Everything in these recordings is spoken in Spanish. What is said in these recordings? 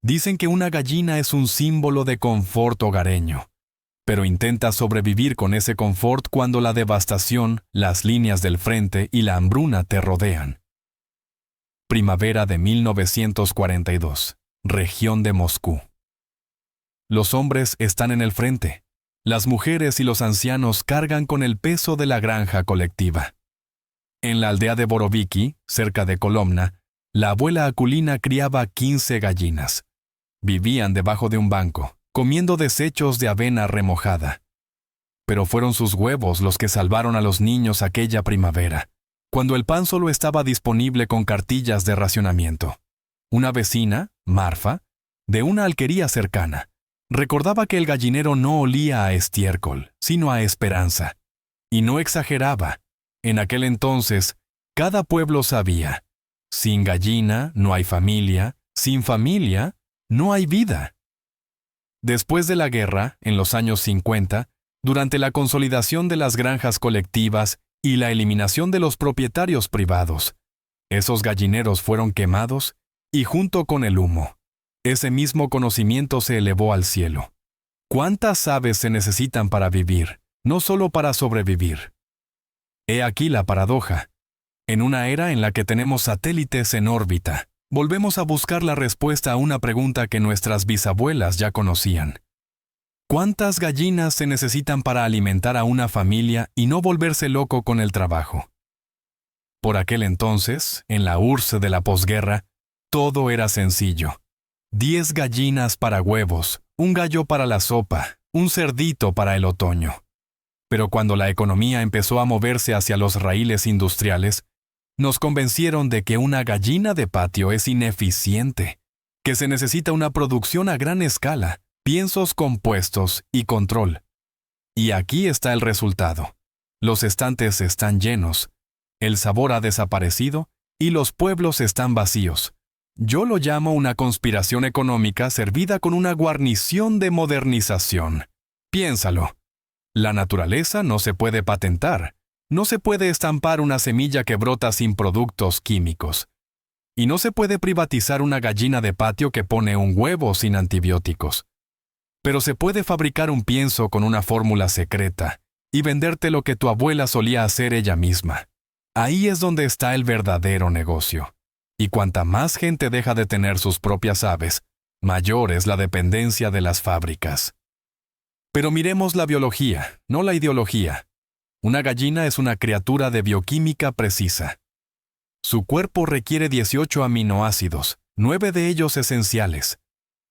Dicen que una gallina es un símbolo de confort hogareño, pero intenta sobrevivir con ese confort cuando la devastación, las líneas del frente y la hambruna te rodean. Primavera de 1942, región de Moscú. Los hombres están en el frente. Las mujeres y los ancianos cargan con el peso de la granja colectiva. En la aldea de Boroviki, cerca de Kolomna, la abuela Akulina criaba 15 gallinas. Vivían debajo de un banco, comiendo desechos de avena remojada. Pero fueron sus huevos los que salvaron a los niños aquella primavera, cuando el pan solo estaba disponible con cartillas de racionamiento. Una vecina, Marfa, de una alquería cercana, recordaba que el gallinero no olía a estiércol, sino a esperanza. Y no exageraba. En aquel entonces, cada pueblo sabía: sin gallina no hay familia, sin familia no hay vida. Después de la guerra, en los años 50, durante la consolidación de las granjas colectivas y la eliminación de los propietarios privados, esos gallineros fueron quemados y junto con el humo, ese mismo conocimiento se elevó al cielo. ¿Cuántas aves se necesitan para vivir, no solo para sobrevivir? He aquí la paradoja. En una era en la que tenemos satélites en órbita, volvemos a buscar la respuesta a una pregunta que nuestras bisabuelas ya conocían. ¿Cuántas gallinas se necesitan para alimentar a una familia y no volverse loco con el trabajo? Por aquel entonces, en la URSS de la posguerra, todo era sencillo. 10 gallinas para huevos, un gallo para la sopa, un cerdito para el otoño. Pero cuando la economía empezó a moverse hacia los raíles industriales, nos convencieron de que una gallina de patio es ineficiente, que se necesita una producción a gran escala, piensos compuestos y control. Y aquí está el resultado. Los estantes están llenos, el sabor ha desaparecido y los pueblos están vacíos. Yo lo llamo una conspiración económica servida con una guarnición de modernización. Piénsalo. La naturaleza no se puede patentar. No se puede estampar una semilla que brota sin productos químicos. Y no se puede privatizar una gallina de patio que pone un huevo sin antibióticos. Pero se puede fabricar un pienso con una fórmula secreta y venderte lo que tu abuela solía hacer ella misma. Ahí es donde está el verdadero negocio. Y cuanta más gente deja de tener sus propias aves, mayor es la dependencia de las fábricas. Pero miremos la biología, no la ideología. Una gallina es una criatura de bioquímica precisa. Su cuerpo requiere 18 aminoácidos, 9 de ellos esenciales.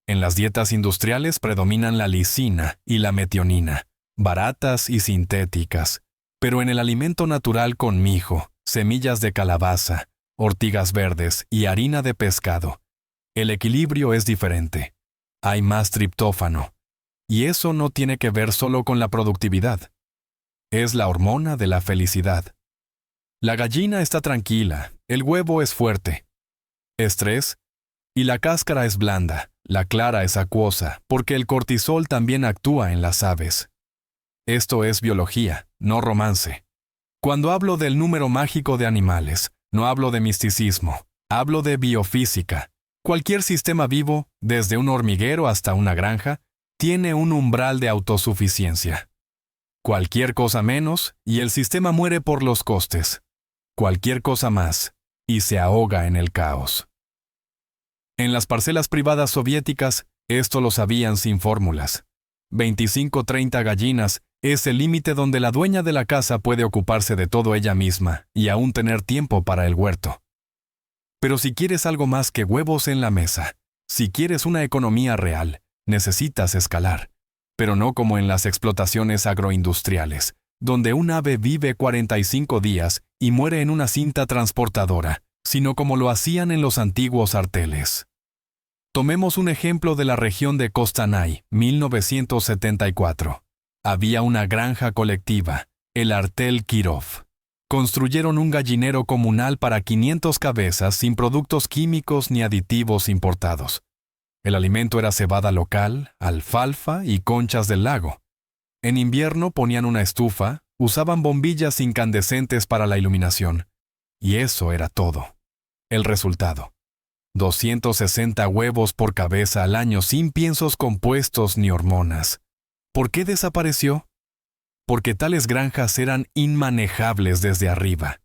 En las dietas industriales predominan la lisina y la metionina, baratas y sintéticas. Pero en el alimento natural con mijo, semillas de calabaza, ortigas verdes y harina de pescado, el equilibrio es diferente. Hay más triptófano. Y eso no tiene que ver solo con la productividad. Es la hormona de la felicidad. La gallina está tranquila, el huevo es fuerte. Estrés, y la cáscara es blanda, la clara es acuosa, porque el cortisol también actúa en las aves. Esto es biología, no romance. Cuando hablo del número mágico de animales, no hablo de misticismo, hablo de biofísica. Cualquier sistema vivo, desde un hormiguero hasta una granja, tiene un umbral de autosuficiencia. Cualquier cosa menos, y el sistema muere por los costes. Cualquier cosa más, y se ahoga en el caos. En las parcelas privadas soviéticas, esto lo sabían sin fórmulas. 25-30 gallinas es el límite donde la dueña de la casa puede ocuparse de todo ella misma y aún tener tiempo para el huerto. Pero si quieres algo más que huevos en la mesa, si quieres una economía real, necesitas escalar. Pero no como en las explotaciones agroindustriales, donde un ave vive 45 días y muere en una cinta transportadora, sino como lo hacían en los antiguos arteles. Tomemos un ejemplo de la región de Kostanay, 1974. Había una granja colectiva, el Artel Kirov. Construyeron un gallinero comunal para 500 cabezas sin productos químicos ni aditivos importados. El alimento era cebada local, alfalfa y conchas del lago. En invierno ponían una estufa, usaban bombillas incandescentes para la iluminación. Y eso era todo. El resultado: 260 huevos por cabeza al año sin piensos compuestos ni hormonas. ¿Por qué desapareció? Porque tales granjas eran inmanejables desde arriba.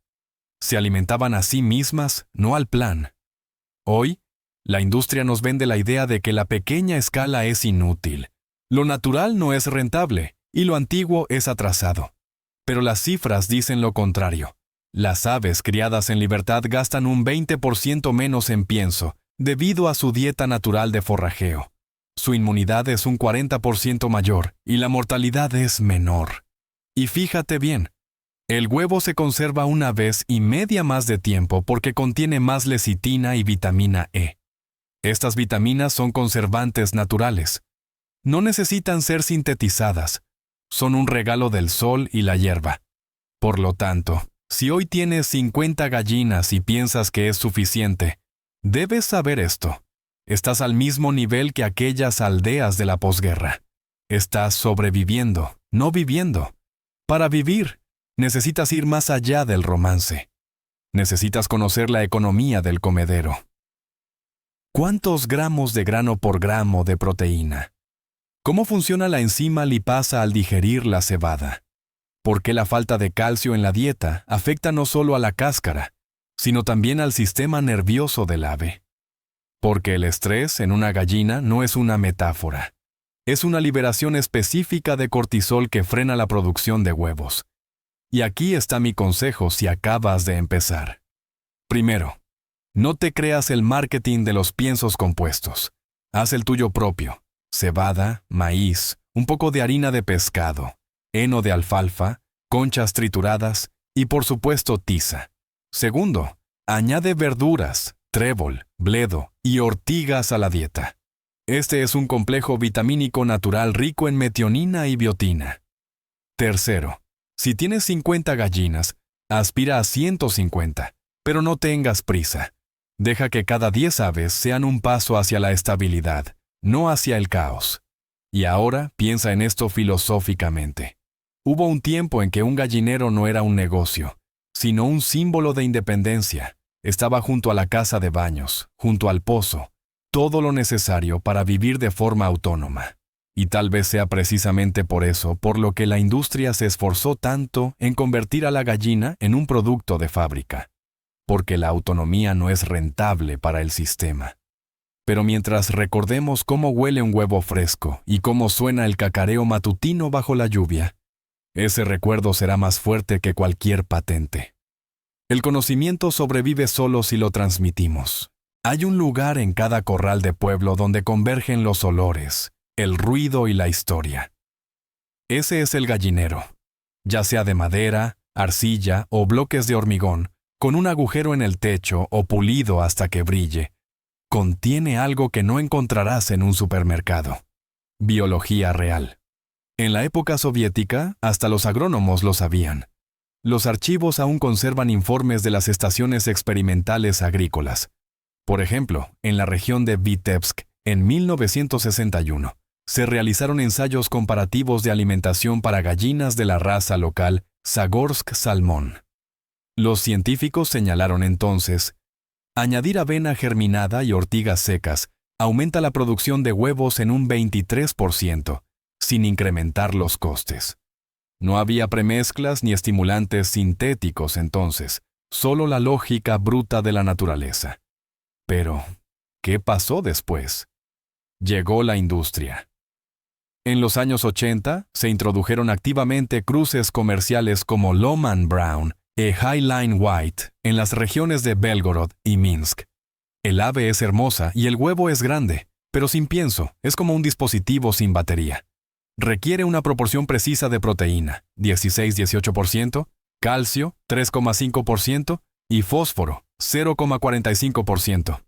Se alimentaban a sí mismas, no al plan. Hoy, la industria nos vende la idea de que la pequeña escala es inútil. Lo natural no es rentable y lo antiguo es atrasado. Pero las cifras dicen lo contrario. Las aves criadas en libertad gastan un 20% menos en pienso debido a su dieta natural de forrajeo. Su inmunidad es un 40% mayor y la mortalidad es menor. Y fíjate bien, el huevo se conserva una vez y media más de tiempo porque contiene más lecitina y vitamina E. Estas vitaminas son conservantes naturales. No necesitan ser sintetizadas. Son un regalo del sol y la hierba. Por lo tanto, si hoy tienes 50 gallinas y piensas que es suficiente, debes saber esto. Estás al mismo nivel que aquellas aldeas de la posguerra. Estás sobreviviendo, no viviendo. Para vivir, necesitas ir más allá del romance. Necesitas conocer la economía del comedero. ¿Cuántos gramos de grano por gramo de proteína? ¿Cómo funciona la enzima lipasa al digerir la cebada? ¿Por qué la falta de calcio en la dieta afecta no solo a la cáscara, sino también al sistema nervioso del ave? Porque el estrés en una gallina no es una metáfora. Es una liberación específica de cortisol que frena la producción de huevos. Y aquí está mi consejo si acabas de empezar. Primero, no te creas el marketing de los piensos compuestos. Haz el tuyo propio. Cebada, maíz, un poco de harina de pescado, heno de alfalfa, conchas trituradas y por supuesto tiza. Segundo, añade verduras, trébol, bledo y ortigas a la dieta. Este es un complejo vitamínico natural rico en metionina y biotina. Tercero, si tienes 50 gallinas, aspira a 150, pero no tengas prisa. Deja que cada 10 aves sean un paso hacia la estabilidad, no hacia el caos. Y ahora piensa en esto filosóficamente. Hubo un tiempo en que un gallinero no era un negocio, sino un símbolo de independencia. Estaba junto a la casa de baños, junto al pozo, todo lo necesario para vivir de forma autónoma. Y tal vez sea precisamente por eso por lo que la industria se esforzó tanto en convertir a la gallina en un producto de fábrica. Porque la autonomía no es rentable para el sistema. Pero mientras recordemos cómo huele un huevo fresco y cómo suena el cacareo matutino bajo la lluvia, ese recuerdo será más fuerte que cualquier patente. El conocimiento sobrevive solo si lo transmitimos. Hay un lugar en cada corral de pueblo donde convergen los olores, el ruido y la historia. Ese es el gallinero, ya sea de madera, arcilla o bloques de hormigón, con un agujero en el techo o pulido hasta que brille. Contiene algo que no encontrarás en un supermercado. Biología real. En la época soviética, hasta los agrónomos lo sabían. Los archivos aún conservan informes de las estaciones experimentales agrícolas. Por ejemplo, en la región de Vitebsk, en 1961, se realizaron ensayos comparativos de alimentación para gallinas de la raza local Zagorsk Salmón. Los científicos señalaron entonces: añadir avena germinada y ortigas secas aumenta la producción de huevos en un 23%, sin incrementar los costes. No había premezclas ni estimulantes sintéticos entonces, solo la lógica bruta de la naturaleza. Pero, ¿qué pasó después? Llegó la industria. En los años 80 se introdujeron activamente cruces comerciales como Lohmann Brown y Highline White en las regiones de Belgorod y Minsk. El ave es hermosa y el huevo es grande, pero sin pienso, es como un dispositivo sin batería. Requiere una proporción precisa de proteína, 16-18%, calcio, 3,5% y fósforo, 0,45%.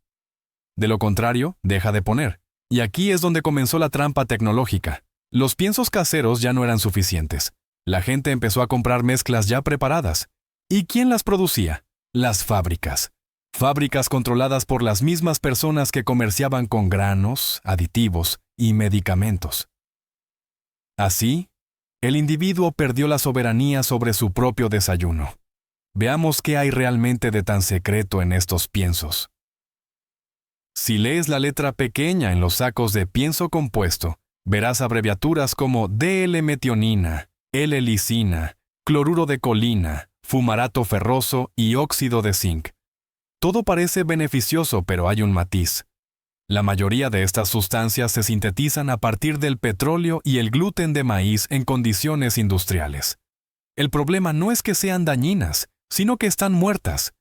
De lo contrario, deja de poner. Y aquí es donde comenzó la trampa tecnológica. Los piensos caseros ya no eran suficientes. La gente empezó a comprar mezclas ya preparadas. ¿Y quién las producía? Las fábricas. Fábricas controladas por las mismas personas que comerciaban con granos, aditivos y medicamentos. Así, el individuo perdió la soberanía sobre su propio desayuno. Veamos qué hay realmente de tan secreto en estos piensos. Si lees la letra pequeña en los sacos de pienso compuesto, verás abreviaturas como DL-metionina, L-lisina, cloruro de colina, fumarato ferroso y óxido de zinc. Todo parece beneficioso, pero hay un matiz. La mayoría de estas sustancias se sintetizan a partir del petróleo y el gluten de maíz en condiciones industriales. El problema no es que sean dañinas, sino que están muertas.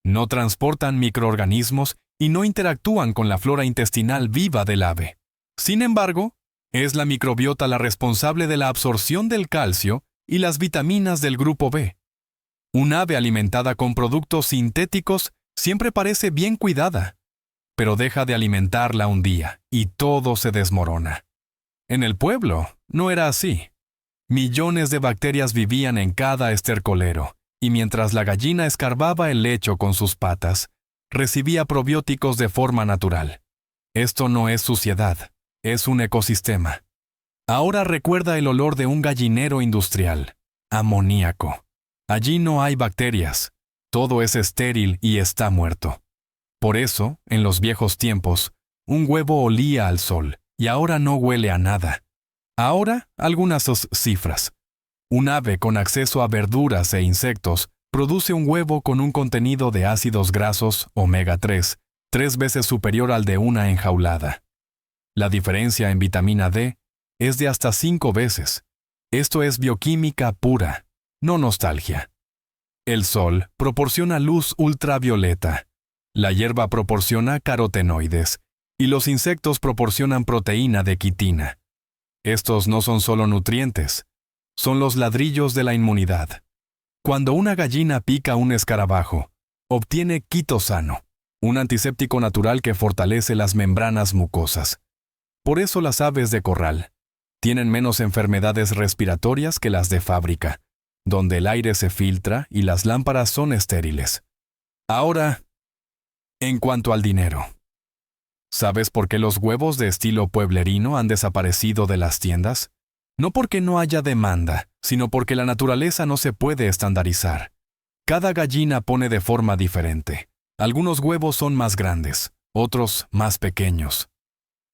No transportan microorganismos y no interactúan con la flora intestinal viva del ave. Sin embargo, es la microbiota la responsable de la absorción del calcio y las vitaminas del grupo B. Un ave alimentada con productos sintéticos siempre parece bien cuidada, pero deja de alimentarla un día y todo se desmorona. En el pueblo no era así. Millones de bacterias vivían en cada estercolero, y mientras la gallina escarbaba el lecho con sus patas, recibía probióticos de forma natural. Esto no es suciedad, es un ecosistema. Ahora recuerda el olor de un gallinero industrial, amoníaco. Allí no hay bacterias, todo es estéril y está muerto. Por eso, en los viejos tiempos, un huevo olía al sol, y ahora no huele a nada. Ahora, algunas cifras. Un ave con acceso a verduras e insectos produce un huevo con un contenido de ácidos grasos omega 3, 3 veces superior al de una enjaulada. La diferencia en vitamina D es de hasta 5 veces. Esto es bioquímica pura, no nostalgia. El sol proporciona luz ultravioleta. La hierba proporciona carotenoides y los insectos proporcionan proteína de quitina. Estos no son solo nutrientes, son los ladrillos de la inmunidad. Cuando una gallina pica un escarabajo, obtiene quitosano, un antiséptico natural que fortalece las membranas mucosas. Por eso las aves de corral tienen menos enfermedades respiratorias que las de fábrica, donde el aire se filtra y las lámparas son estériles. Ahora, en cuanto al dinero. ¿Sabes por qué los huevos de estilo pueblerino han desaparecido de las tiendas? No porque no haya demanda, sino porque la naturaleza no se puede estandarizar. Cada gallina pone de forma diferente. Algunos huevos son más grandes, otros más pequeños.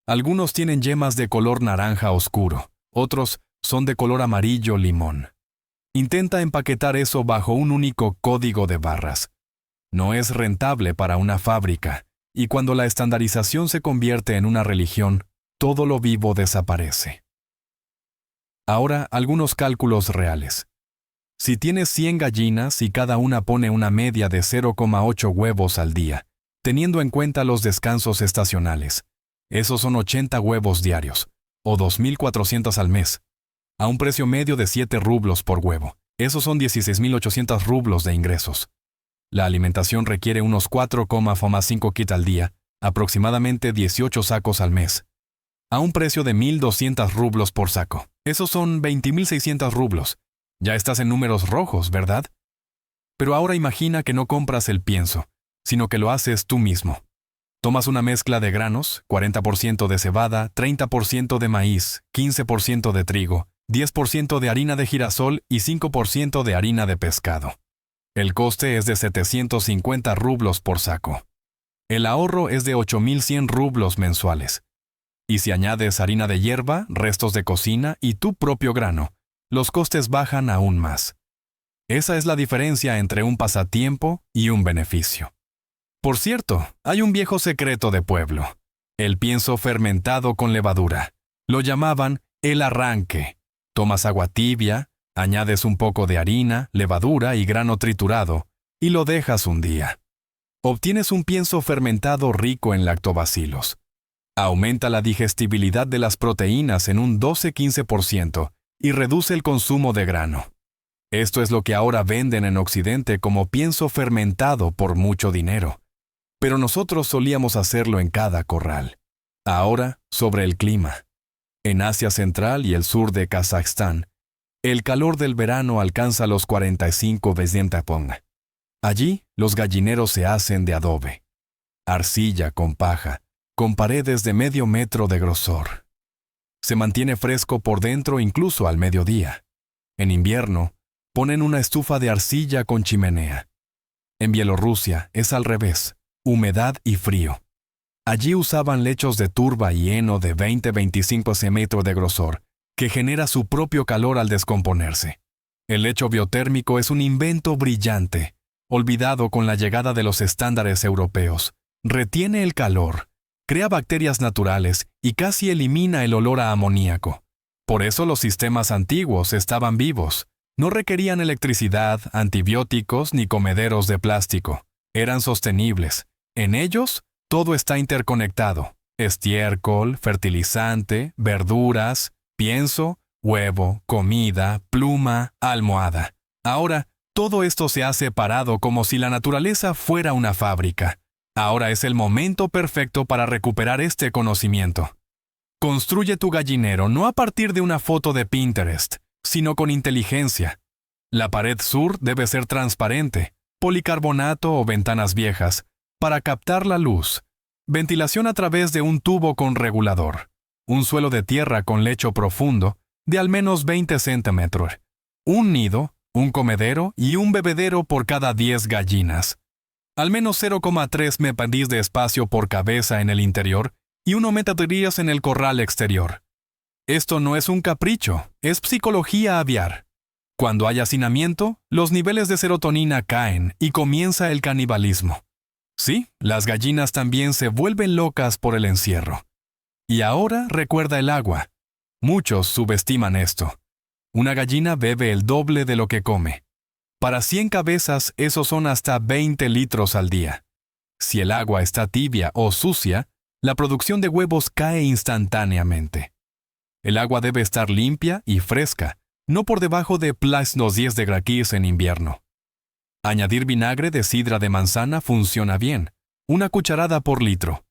Algunos tienen yemas de color naranja oscuro, otros son de color amarillo limón. Intenta empaquetar eso bajo un único código de barras. No es rentable para una fábrica, y cuando la estandarización se convierte en una religión, todo lo vivo desaparece. Ahora, algunos cálculos reales. Si tienes 100 gallinas y cada una pone una media de 0,8 huevos al día, teniendo en cuenta los descansos estacionales, esos son 80 huevos diarios, o 2.400 al mes, a un precio medio de 7 rublos por huevo. Esos son 16.800 rublos de ingresos. La alimentación requiere unos 4,5 kits al día, aproximadamente 18 sacos al mes, a un precio de 1.200 rublos por saco. Esos son 20.600 rublos. Ya estás en números rojos, ¿verdad? Pero ahora imagina que no compras el pienso, sino que lo haces tú mismo. Tomas una mezcla de granos, 40% de cebada, 30% de maíz, 15% de trigo, 10% de harina de girasol y 5% de harina de pescado. El coste es de 750 rublos por saco. El ahorro es de 8.100 rublos mensuales. Y si añades harina de hierba, restos de cocina y tu propio grano, los costes bajan aún más. Esa es la diferencia entre un pasatiempo y un beneficio. Por cierto, hay un viejo secreto de pueblo: el pienso fermentado con levadura. Lo llamaban el arranque. Tomas agua tibia, añades un poco de harina, levadura y grano triturado, y lo dejas un día. Obtienes un pienso fermentado rico en lactobacilos. Aumenta la digestibilidad de las proteínas en un 12-15% y reduce el consumo de grano. Esto es lo que ahora venden en Occidente como pienso fermentado por mucho dinero. Pero nosotros solíamos hacerlo en cada corral. Ahora, sobre el clima. En Asia Central y el sur de Kazajstán, el calor del verano alcanza los 45 Vesdentapong. Allí, los gallineros se hacen de adobe, arcilla con paja, con paredes de medio metro de grosor. Se mantiene fresco por dentro incluso al mediodía. En invierno, ponen una estufa de arcilla con chimenea. En Bielorrusia es al revés, humedad y frío. Allí usaban lechos de turba y heno de 20-25 centímetros de grosor, que genera su propio calor al descomponerse. El lecho biotérmico es un invento brillante, olvidado con la llegada de los estándares europeos. Retiene el calor, crea bacterias naturales y casi elimina el olor a amoníaco. Por eso los sistemas antiguos estaban vivos. No requerían electricidad, antibióticos ni comederos de plástico. Eran sostenibles. En ellos, todo está interconectado. Estiércol, fertilizante, verduras, pienso, huevo, comida, pluma, almohada. Ahora, todo esto se ha separado como si la naturaleza fuera una fábrica. Ahora es el momento perfecto para recuperar este conocimiento. Construye tu gallinero no a partir de una foto de Pinterest, sino con inteligencia. La pared sur debe ser transparente, policarbonato o ventanas viejas, para captar la luz. Ventilación a través de un tubo con regulador. Un suelo de tierra con lecho profundo, de al menos 20 centímetros. Un nido, un comedero y un bebedero por cada 10 gallinas. Al menos 0,3 metros de espacio por cabeza en el interior y 1 metro en el corral exterior. Esto no es un capricho, es psicología aviar. Cuando hay hacinamiento, los niveles de serotonina caen y comienza el canibalismo. Sí, las gallinas también se vuelven locas por el encierro. Y ahora recuerda el agua. Muchos subestiman esto. Una gallina bebe el doble de lo que come. Para 100 cabezas, esos son hasta 20 litros al día. Si el agua está tibia o sucia, la producción de huevos cae instantáneamente. El agua debe estar limpia y fresca, no por debajo de +10 grados en invierno. Añadir vinagre de sidra de manzana funciona bien, 1 cucharada por litro.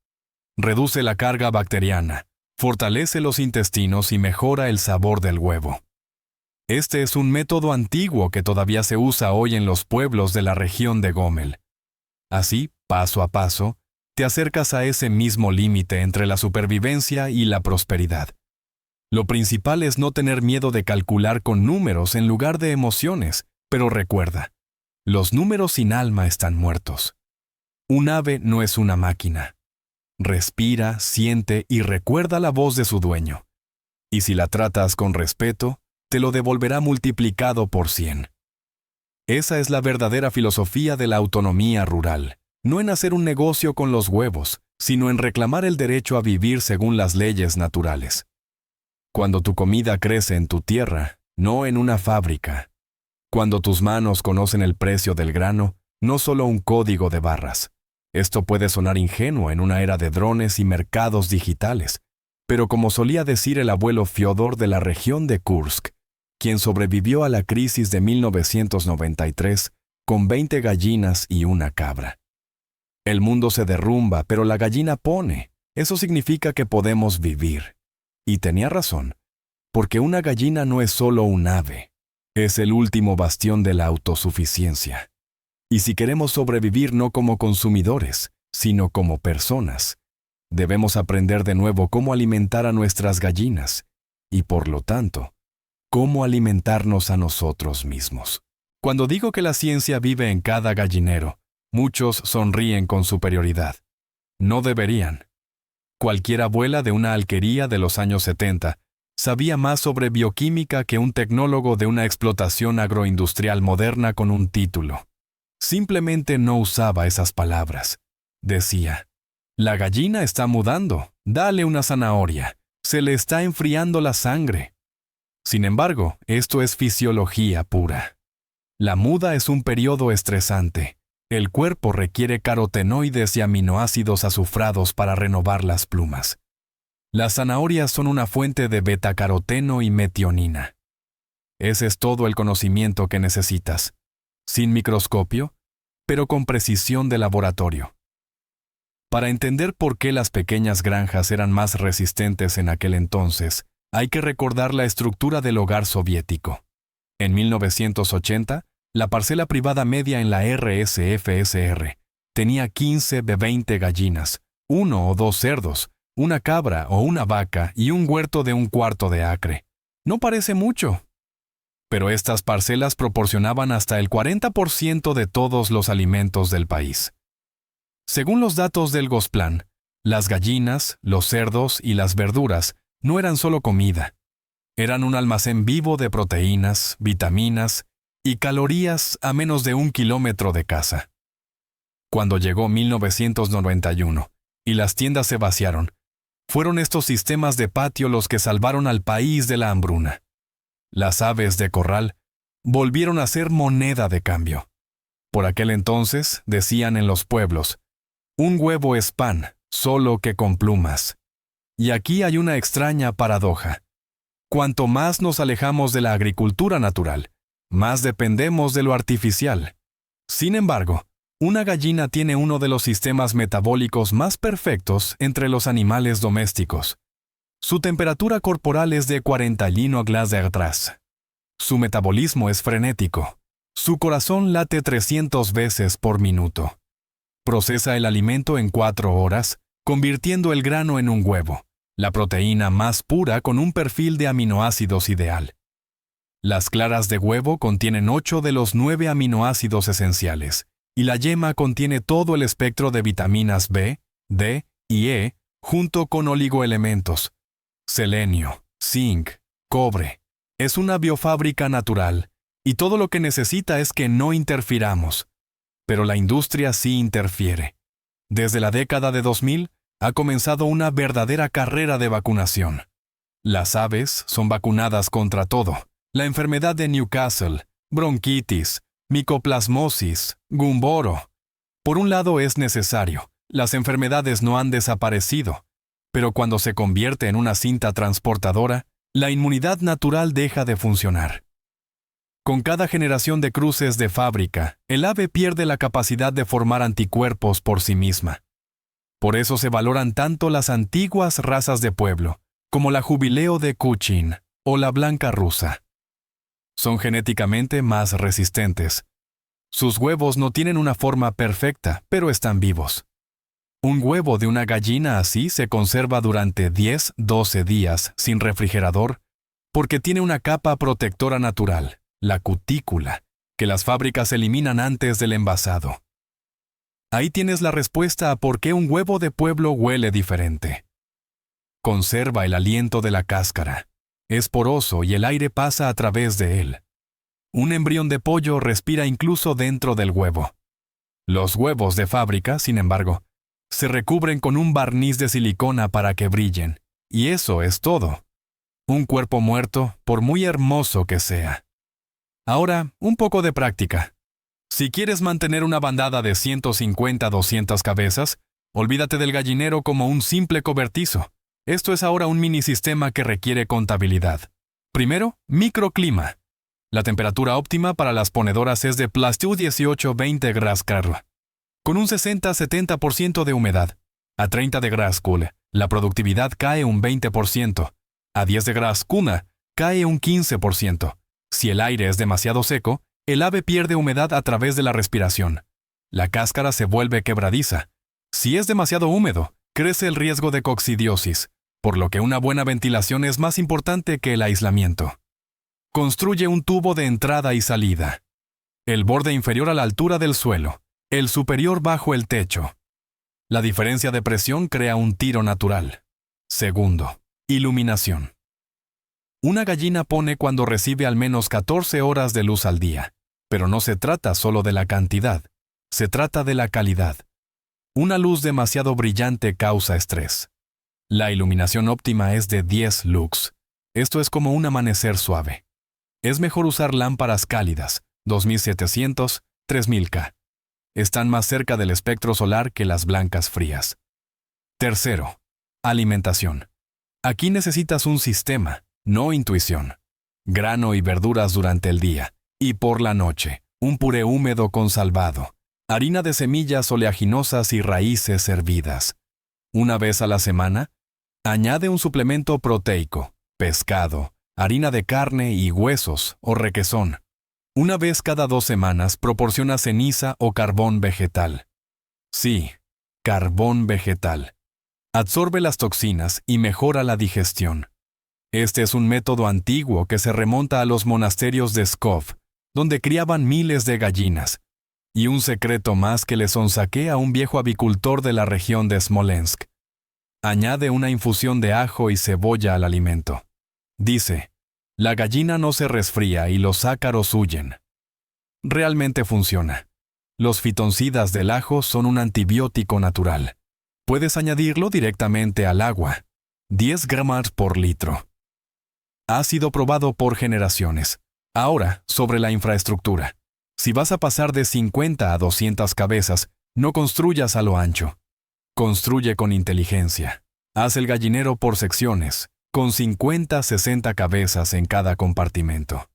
Reduce la carga bacteriana, fortalece los intestinos y mejora el sabor del huevo. Este es un método antiguo que todavía se usa hoy en los pueblos de la región de Gómel. Así, paso a paso, te acercas a ese mismo límite entre la supervivencia y la prosperidad. Lo principal es no tener miedo de calcular con números en lugar de emociones, pero recuerda, los números sin alma están muertos. Un ave no es una máquina. Respira, siente y recuerda la voz de su dueño. Y si la tratas con respeto, te lo devolverá multiplicado por 100. Esa es la verdadera filosofía de la autonomía rural, no en hacer un negocio con los huevos, sino en reclamar el derecho a vivir según las leyes naturales. Cuando tu comida crece en tu tierra, no en una fábrica. Cuando tus manos conocen el precio del grano, no solo un código de barras. Esto puede sonar ingenuo en una era de drones y mercados digitales, pero como solía decir el abuelo Fiodor de la región de Kursk, quien sobrevivió a la crisis de 1993 con 20 gallinas y 1 cabra. El mundo se derrumba, pero la gallina pone. Eso significa que podemos vivir. Y tenía razón, porque una gallina no es solo un ave, es el último bastión de la autosuficiencia. Y si queremos sobrevivir no como consumidores, sino como personas, debemos aprender de nuevo cómo alimentar a nuestras gallinas y, por lo tanto, cómo alimentarnos a nosotros mismos. Cuando digo que la ciencia vive en cada gallinero, muchos sonríen con superioridad. No deberían. Cualquier abuela de una alquería de los años 70 sabía más sobre bioquímica que un tecnólogo de una explotación agroindustrial moderna con un título. Simplemente no usaba esas palabras. Decía, la gallina está mudando, dale una zanahoria, se le está enfriando la sangre. Sin embargo, esto es fisiología pura. La muda es un periodo estresante. El cuerpo requiere carotenoides y aminoácidos azufrados para renovar las plumas. Las zanahorias son una fuente de betacaroteno y metionina. Ese es todo el conocimiento que necesitas. Sin microscopio, pero con precisión de laboratorio. Para entender por qué las pequeñas granjas eran más resistentes en aquel entonces, hay que recordar la estructura del hogar soviético. En 1980, la parcela privada media en la RSFSR tenía 15 de 20 gallinas, 1 o 2 cerdos, 1 cabra o 1 vaca y un huerto de 1/4 de acre. No parece mucho. Pero estas parcelas proporcionaban hasta el 40% de todos los alimentos del país. Según los datos del Gosplan, Las gallinas, los cerdos y las verduras no eran solo comida. Eran un almacén vivo de proteínas, vitaminas y calorías a menos de 1 kilómetro de casa. Cuando llegó 1991 y las tiendas se vaciaron, fueron estos sistemas de patio los que salvaron al país de la hambruna. Las aves de corral volvieron a ser moneda de cambio. Por aquel entonces, decían en los pueblos, un huevo es pan, solo que con plumas. Y aquí hay una extraña paradoja. Cuanto más nos alejamos de la agricultura natural, más dependemos de lo artificial. Sin embargo, una gallina tiene uno de los sistemas metabólicos más perfectos entre los animales domésticos. Su temperatura corporal es de 41 grados Celsius. Su metabolismo es frenético. Su corazón late 300 veces por minuto. Procesa el alimento en 4 horas, convirtiendo el grano en un huevo, la proteína más pura con un perfil de aminoácidos ideal. Las claras de huevo contienen 8 de los 9 aminoácidos esenciales, y la yema contiene todo el espectro de vitaminas B, D y E, junto con oligoelementos. Selenio, zinc, cobre. Es una biofábrica natural, y todo lo que necesita es que no interfiramos. Pero la industria sí interfiere. Desde la década de 2000 ha comenzado una verdadera carrera de vacunación. Las aves son vacunadas contra todo: la enfermedad de Newcastle, bronquitis, micoplasmosis, gumboro. Por un lado es necesario, las enfermedades no han desaparecido, pero cuando se convierte en una cinta transportadora, la inmunidad natural deja de funcionar. Con cada generación de cruces de fábrica, el ave pierde la capacidad de formar anticuerpos por sí misma. Por eso se valoran tanto las antiguas razas de pueblo, como la Jubileo de Cochin o la Blanca rusa. Son genéticamente más resistentes. Sus huevos no tienen una forma perfecta, pero están vivos. Un huevo de una gallina así se conserva durante 10-12 días sin refrigerador porque tiene una capa protectora natural, la cutícula, que las fábricas eliminan antes del envasado. Ahí tienes la respuesta a por qué un huevo de pueblo huele diferente. Conserva el aliento de la cáscara. Es poroso y el aire pasa a través de él. Un embrión de pollo respira incluso dentro del huevo. Los huevos de fábrica, sin embargo, se recubren con un barniz de silicona para que brillen, y eso es todo. Un cuerpo muerto, por muy hermoso que sea. Ahora, un poco de práctica. Si quieres mantener una bandada de 150-200 cabezas, olvídate del gallinero como un simple cobertizo. Esto es ahora un minisistema que requiere contabilidad. Primero, microclima. La temperatura óptima para las ponedoras es de +18-20 grados Celsius, con un 60-70% de humedad. A 30 de grados Celsius, la productividad cae un 20%. A 10 de grados Celsius, cae un 15%. Si el aire es demasiado seco, el ave pierde humedad a través de la respiración. La cáscara se vuelve quebradiza. Si es demasiado húmedo, crece el riesgo de coccidiosis, por lo que una buena ventilación es más importante que el aislamiento. Construye un tubo de entrada y salida. El borde inferior a la altura del suelo, el superior bajo el techo. La diferencia de presión crea un tiro natural. Segundo, iluminación. Una gallina pone cuando recibe al menos 14 horas de luz al día, pero no se trata solo de la cantidad, se trata de la calidad. Una luz demasiado brillante causa estrés. La iluminación óptima es de 10 lux. Esto es como un amanecer suave. Es mejor usar lámparas cálidas, 2700, 3000K. Están más cerca del espectro solar que las blancas frías. Tercero, alimentación. Aquí necesitas un sistema, no intuición. Grano y verduras durante el día, y por la noche, un puré húmedo con salvado. Harina de semillas oleaginosas y raíces hervidas. Una vez a la semana, añade un suplemento proteico, pescado, harina de carne y huesos o requesón. Una vez cada 2 semanas proporciona ceniza o carbón vegetal. Sí, carbón vegetal. Absorbe las toxinas y mejora la digestión. Este es un método antiguo que se remonta a los monasterios de Pskov, donde criaban miles de gallinas. Y un secreto más que le sonsaqué a un viejo avicultor de la región de Smolensk. Añade una infusión de ajo y cebolla al alimento. Dice, la gallina no se resfría y los ácaros huyen. Realmente funciona. Los fitoncidas del ajo son un antibiótico natural. Puedes añadirlo directamente al agua, 10 gramos por litro. Ha sido probado por generaciones. Ahora, sobre la infraestructura. Si vas a pasar de 50 a 200 cabezas, no construyas a lo ancho. Construye con inteligencia. Haz el gallinero por secciones, con 50-60 cabezas en cada compartimento.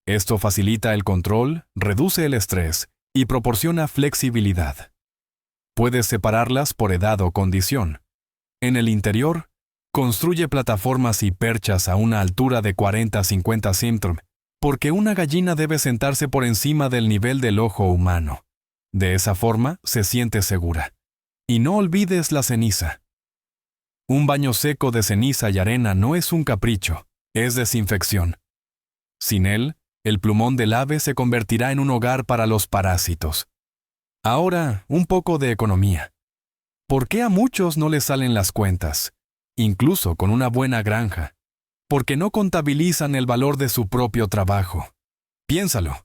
Esto facilita el control, reduce el estrés y proporciona flexibilidad. Puedes separarlas por edad o condición. En el interior, construye plataformas y perchas a una altura de 40-50 centímetros, porque una gallina debe sentarse por encima del nivel del ojo humano. De esa forma, se siente segura. Y no olvides la ceniza. Un baño seco de ceniza y arena no es un capricho, es desinfección. Sin él, el plumón del ave se convertirá en un hogar para los parásitos. Ahora, un poco de economía. ¿Por qué a muchos no les salen las cuentas, incluso con una buena granja? Porque no contabilizan el valor de su propio trabajo. Piénsalo.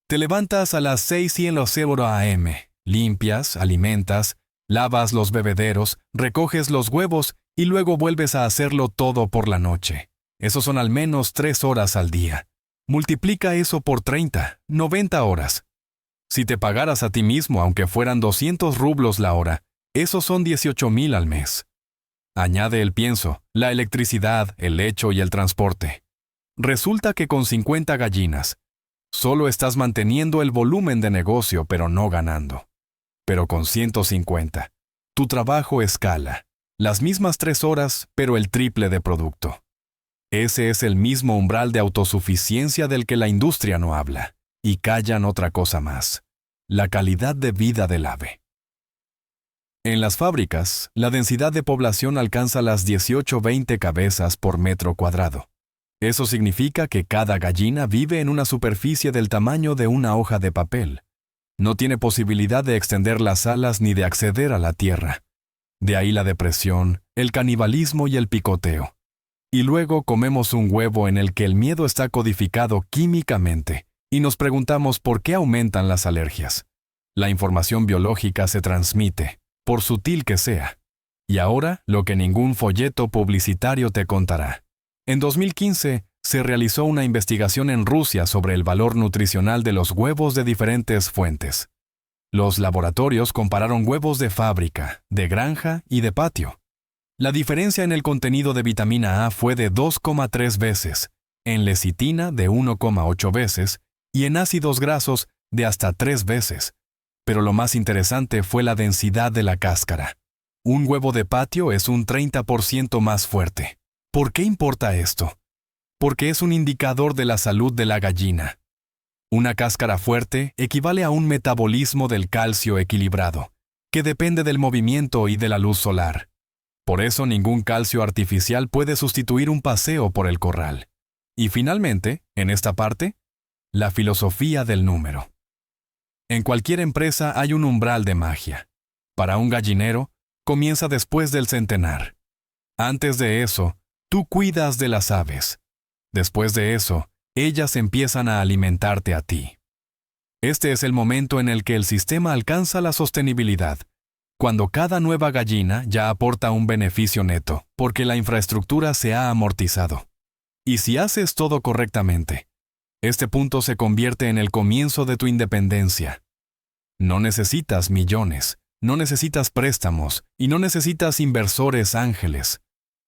Te levantas a las 6:00 a.m., limpias, alimentas, lavas los bebederos, recoges los huevos y luego vuelves a hacerlo todo por la noche. Esos son al menos 3 horas al día. Multiplica eso por 30, 90 horas. Si te pagaras a ti mismo aunque fueran 200 rublos la hora, esos son 18,000 al mes. Añade el pienso, la electricidad, el lecho y el transporte. Resulta que con 50 gallinas, solo estás manteniendo el volumen de negocio pero no ganando. Pero con 150, tu trabajo escala. Las mismas 3 horas, pero el triple de producto. Ese es el mismo umbral de autosuficiencia del que la industria no habla. Y callan otra cosa más: la calidad de vida del ave. En las fábricas, la densidad de población alcanza las 18-20 cabezas por metro cuadrado. Eso significa que cada gallina vive en una superficie del tamaño de una hoja de papel. No tiene posibilidad de extender las alas ni de acceder a la tierra. De ahí la depresión, el canibalismo y el picoteo. Y luego comemos un huevo en el que el miedo está codificado químicamente, y nos preguntamos por qué aumentan las alergias. La información biológica se transmite, por sutil que sea. Y ahora, lo que ningún folleto publicitario te contará. En 2015, se realizó una investigación en Rusia sobre el valor nutricional de los huevos de diferentes fuentes. Los laboratorios compararon huevos de fábrica, de granja y de patio. La diferencia en el contenido de vitamina A fue de 2,3 veces, en lecitina de 1,8 veces y en ácidos grasos de hasta 3 veces. Pero lo más interesante fue la densidad de la cáscara. Un huevo de patio es un 30% más fuerte. ¿Por qué importa esto? Porque es un indicador de la salud de la gallina. Una cáscara fuerte equivale a un metabolismo del calcio equilibrado, que depende del movimiento y de la luz solar. Por eso ningún calcio artificial puede sustituir un paseo por el corral. Y finalmente, en esta parte, la filosofía del número. En cualquier empresa hay un umbral de magia. Para un gallinero, comienza después del centenar. Antes de eso, tú cuidas de las aves. Después de eso, ellas empiezan a alimentarte a ti. Este es el momento en el que el sistema alcanza la sostenibilidad, cuando cada nueva gallina ya aporta un beneficio neto, porque la infraestructura se ha amortizado. Y si haces todo correctamente, este punto se convierte en el comienzo de tu independencia. No necesitas millones, no necesitas préstamos y no necesitas inversores ángeles.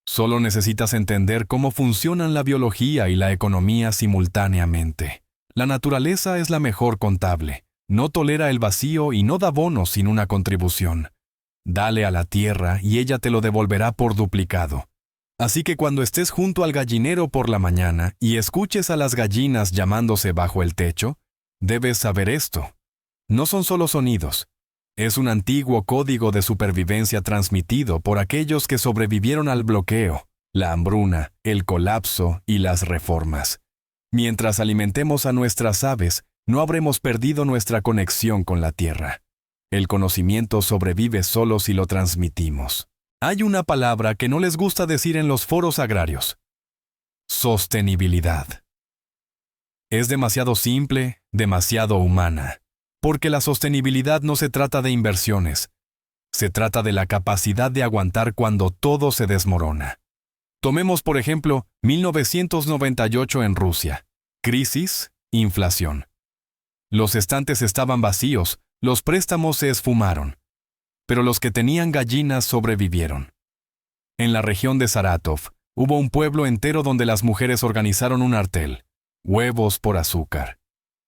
Solo necesitas entender cómo funcionan la biología y la economía simultáneamente. La naturaleza es la mejor contable. No tolera el vacío y no da bonos sin una contribución. Dale a la tierra y ella te lo devolverá por duplicado. Así que cuando estés junto al gallinero por la mañana y escuches a las gallinas llamándose bajo el techo, debes saber esto. No son solo sonidos. Es un antiguo código de supervivencia transmitido por aquellos que sobrevivieron al bloqueo, la hambruna, el colapso y las reformas. Mientras alimentemos a nuestras aves, no habremos perdido nuestra conexión con la tierra. El conocimiento sobrevive solo si lo transmitimos. Hay una palabra que no les gusta decir en los foros agrarios: sostenibilidad. Es demasiado simple, demasiado humana, porque la sostenibilidad no se trata de inversiones, se trata de la capacidad de aguantar cuando todo se desmorona. Tomemos, por ejemplo, 1998 en Rusia. Crisis, inflación. Los estantes estaban vacíos, los préstamos se esfumaron, pero los que tenían gallinas sobrevivieron. En la región de Saratov, hubo un pueblo entero donde las mujeres organizaron un artel: huevos por azúcar.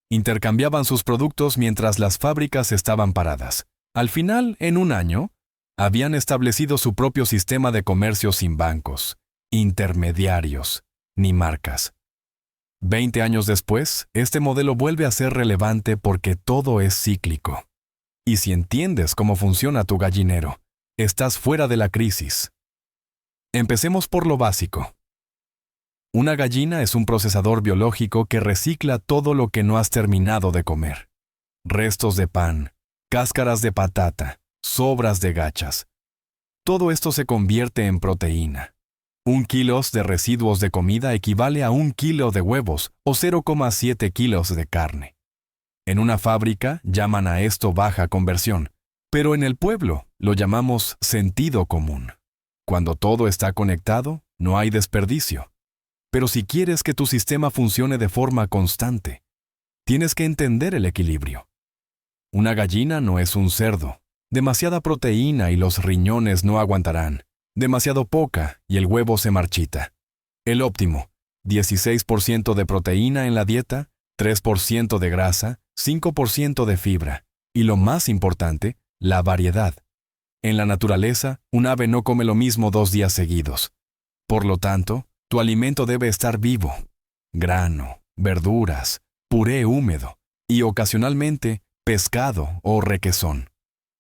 Intercambiaban sus productos mientras las fábricas estaban paradas. Al final, en un año, habían establecido su propio sistema de comercio sin bancos, intermediarios, ni marcas. 20 años después, este modelo vuelve a ser relevante porque todo es cíclico. Y si entiendes cómo funciona tu gallinero, estás fuera de la crisis. Empecemos por lo básico. Una gallina es un procesador biológico que recicla todo lo que no has terminado de comer. Restos de pan, cáscaras de patata, sobras de gachas. Todo esto se convierte en proteína. 1 kilo de residuos de comida equivale a 1 kilo de huevos o 0,7 kilos de carne. En una fábrica llaman a esto baja conversión, pero en el pueblo lo llamamos sentido común. Cuando todo está conectado, no hay desperdicio. Pero si quieres que tu sistema funcione de forma constante, tienes que entender el equilibrio. Una gallina no es un cerdo. Demasiada proteína y los riñones no aguantarán. Demasiado poca y el huevo se marchita. El óptimo: 16% de proteína en la dieta, 3% de grasa, 5% de fibra. Y lo más importante, la variedad. En la naturaleza, un ave no come lo mismo 2 días seguidos. Por lo tanto, tu alimento debe estar vivo. Grano, verduras, puré húmedo y ocasionalmente pescado o requesón.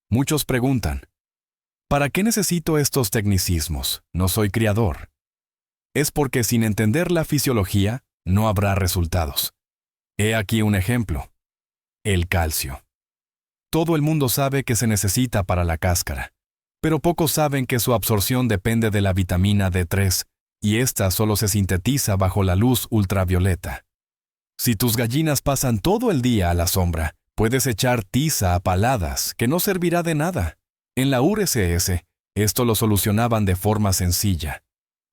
Muchos preguntan: ¿para qué necesito estos tecnicismos? No soy criador. Es porque sin entender la fisiología, no habrá resultados. He aquí un ejemplo: el calcio. Todo el mundo sabe que se necesita para la cáscara, pero pocos saben que su absorción depende de la vitamina D3, y esta solo se sintetiza bajo la luz ultravioleta. Si tus gallinas pasan todo el día a la sombra, puedes echar tiza a paladas, que no servirá de nada. En la URSS, esto lo solucionaban de forma sencilla.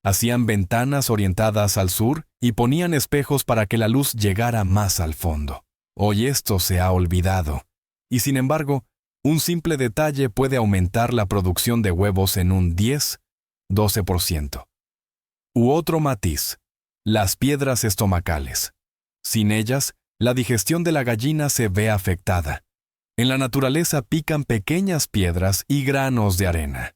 Hacían ventanas orientadas al sur y ponían espejos para que la luz llegara más al fondo. Hoy esto se ha olvidado. Y sin embargo, un simple detalle puede aumentar la producción de huevos en un 10-12%. U otro matiz: las piedras estomacales. Sin ellas, la digestión de la gallina se ve afectada. En la naturaleza pican pequeñas piedras y granos de arena.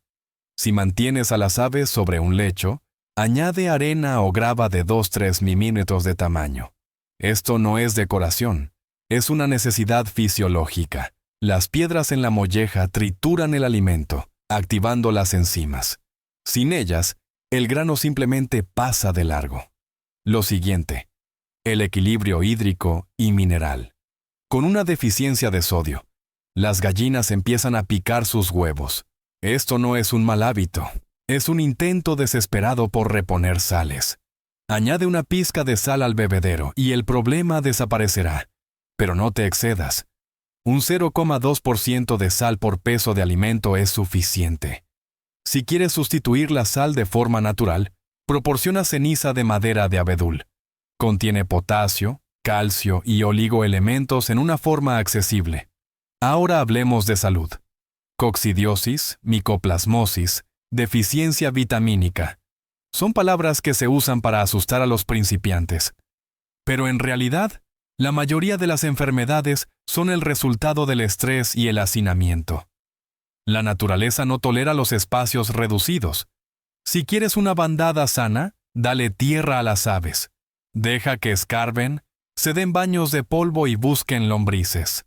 Si mantienes a las aves sobre un lecho, añade arena o grava de 2-3 milímetros de tamaño. Esto no es decoración, es una necesidad fisiológica. Las piedras en la molleja trituran el alimento, activando las enzimas. Sin ellas, el grano simplemente pasa de largo. Lo siguiente: el equilibrio hídrico y mineral. Con una deficiencia de sodio, las gallinas empiezan a picar sus huevos. Esto no es un mal hábito, es un intento desesperado por reponer sales. Añade una pizca de sal al bebedero y el problema desaparecerá. Pero no te excedas. Un 0,2% de sal por peso de alimento es suficiente. Si quieres sustituir la sal de forma natural, proporciona ceniza de madera de abedul. Contiene potasio, calcio y oligoelementos en una forma accesible. Ahora hablemos de salud. Coccidiosis, micoplasmosis, deficiencia vitamínica. Son palabras que se usan para asustar a los principiantes. Pero en realidad, la mayoría de las enfermedades son el resultado del estrés y el hacinamiento. La naturaleza no tolera los espacios reducidos. Si quieres una bandada sana, dale tierra a las aves. Deja que escarben, se den baños de polvo y busquen lombrices.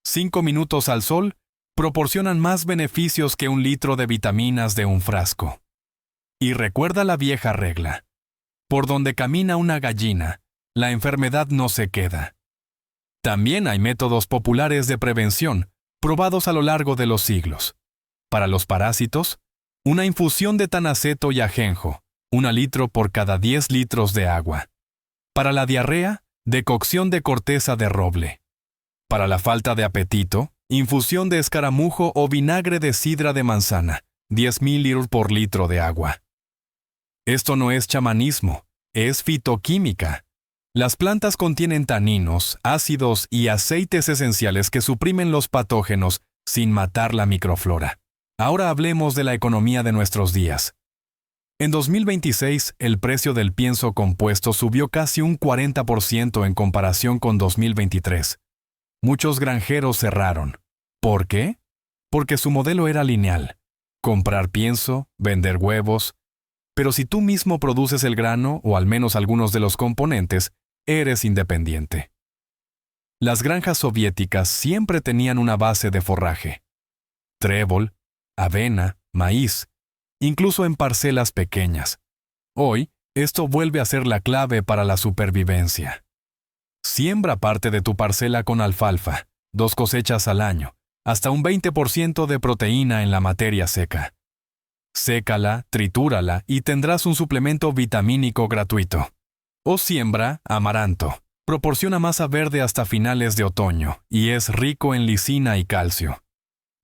5 minutos al sol proporcionan más beneficios que 1 litro de vitaminas de un frasco. Y recuerda la vieja regla: por donde camina una gallina, la enfermedad no se queda. También hay métodos populares de prevención, probados a lo largo de los siglos. Para los parásitos, Una infusión de tanaceto y ajenjo, 1 litro por cada 10 litros de agua. Para la diarrea, decocción de corteza de roble. Para la falta de apetito, infusión de escaramujo o vinagre de sidra de manzana, 10 ml por litro de agua. Esto no es chamanismo, es fitoquímica. Las plantas contienen taninos, ácidos y aceites esenciales que suprimen los patógenos sin matar la microflora. Ahora hablemos de la economía de nuestros días. En 2026, el precio del pienso compuesto subió casi un 40% en comparación con 2023. Muchos granjeros cerraron. ¿Por qué? Porque su modelo era lineal. Comprar pienso, vender huevos. Pero si tú mismo produces el grano, o al menos algunos de los componentes, eres independiente. Las granjas soviéticas siempre tenían una base de forraje. Trébol, avena, maíz, incluso en parcelas pequeñas. Hoy, esto vuelve a ser la clave para la supervivencia. Siembra parte de tu parcela con alfalfa, 2 cosechas al año, hasta un 20% de proteína en la materia seca. Sécala, tritúrala y tendrás un suplemento vitamínico gratuito. O siembra amaranto. Proporciona masa verde hasta finales de otoño y es rico en lisina y calcio.